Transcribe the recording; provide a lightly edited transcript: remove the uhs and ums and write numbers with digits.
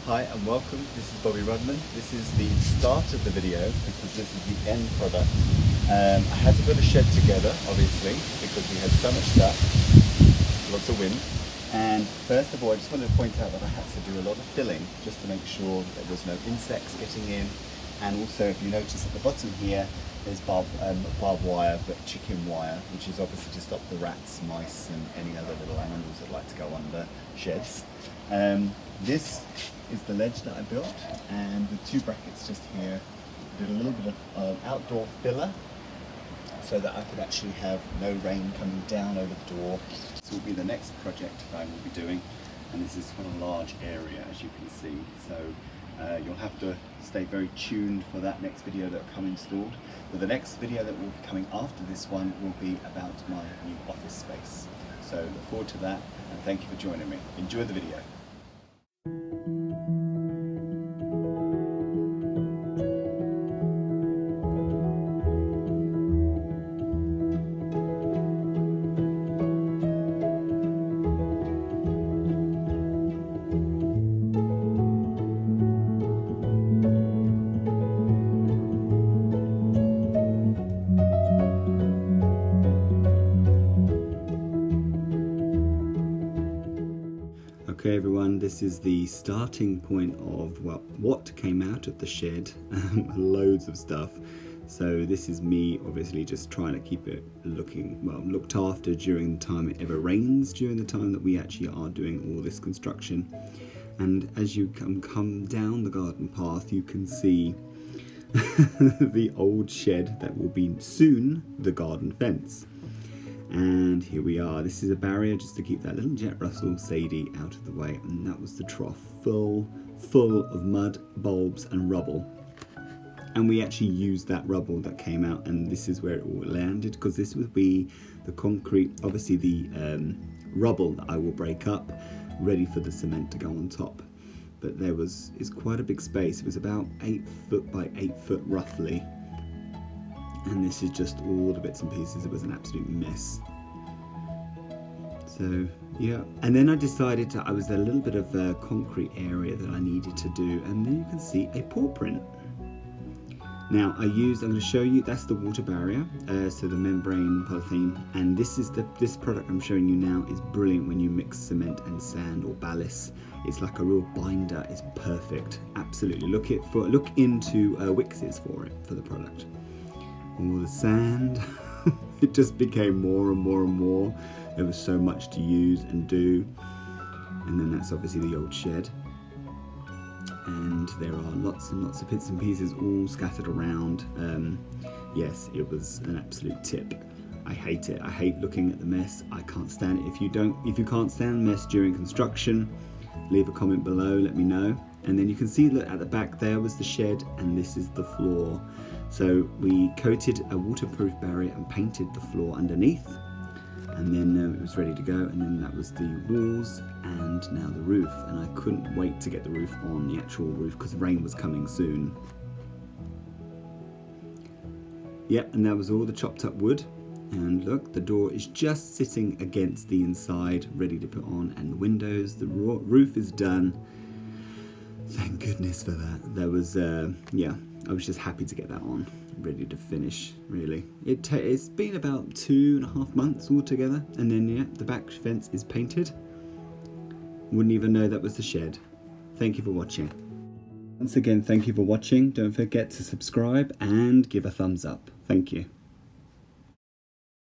Hi and welcome, this is Bobby Rudman. This is the start of the video because this is the end product. I had to put a shed together, obviously, because we had so much stuff, lots of wind. And first of all, I just wanted to point out that I had to do a lot of filling just to make sure that there was no insects getting in. And also, if you notice at the bottom here, there's barbed wire, but chicken wire, which is obviously to stop the rats, mice, and any other little animals that like to go under sheds. This is the ledge that I built, and the two brackets just here. Did a little bit of outdoor filler so that I could actually have no rain coming down over the door. This will be the next project I will be doing, and this is quite a large area, as you can see. So you'll have to stay very tuned for that next video that will come installed. But the next video that will be coming after this one will be about my new office space. So look forward to that, and thank you for joining me. Enjoy the video. Okay everyone, this is the starting point of what came out of the shed. Loads of stuff. So this is me obviously just trying to keep it looking looked after during the time it ever rains, during the time that we actually are doing all this construction. And as you come down the garden path, you can see the old shed that will be soon the garden fence. And here we are. This is a barrier just to keep that little Jet Russell Sadie out of the way. And that was the trough, full of mud, bulbs and rubble. And we actually used that rubble that came out, and this is where it all landed, because this would be the concrete, obviously the rubble that I will break up, ready for the cement to go on top. But it's quite a big space. It was about 8 foot by 8 foot roughly. And this is just all the bits and pieces. It was an absolute mess. So yeah, and then I decided I was a little bit of a concrete area that I needed to do, and then you can see a paw print. Now I'm going to show you, that's the water barrier, so the membrane polythene, and this product I'm showing you now is brilliant when you mix cement and sand or ballast. It's like a real binder. It's perfect, absolutely. Look into Wix's for the product. All the sand, it just became more and more and more. There was so much to use and do. And then that's obviously the old shed. And there are lots and lots of bits and pieces all scattered around. Yes, it was an absolute tip. I hate it. I hate looking at the mess. I can't stand it. If you can't stand the mess during construction, leave a comment below, let me know. And then you can see that at the back there was the shed, and this is the floor. So we coated a waterproof barrier and painted the floor underneath, and then it was ready to go. And then that was the walls, and now the roof. And I couldn't wait to get the roof on, the actual roof, because rain was coming soon. Yep, and that was all the chopped up wood. And look, the door is just sitting against the inside, ready to put on, and the windows, the roof is done. Thank goodness for that. There was, yeah, I was just happy to get that on, ready to finish, really. It's been about 2.5 months altogether, and then, yeah, the back fence is painted. Wouldn't even know that was the shed. Thank you for watching. Once again, thank you for watching. Don't forget to subscribe and give a thumbs up. Thank you.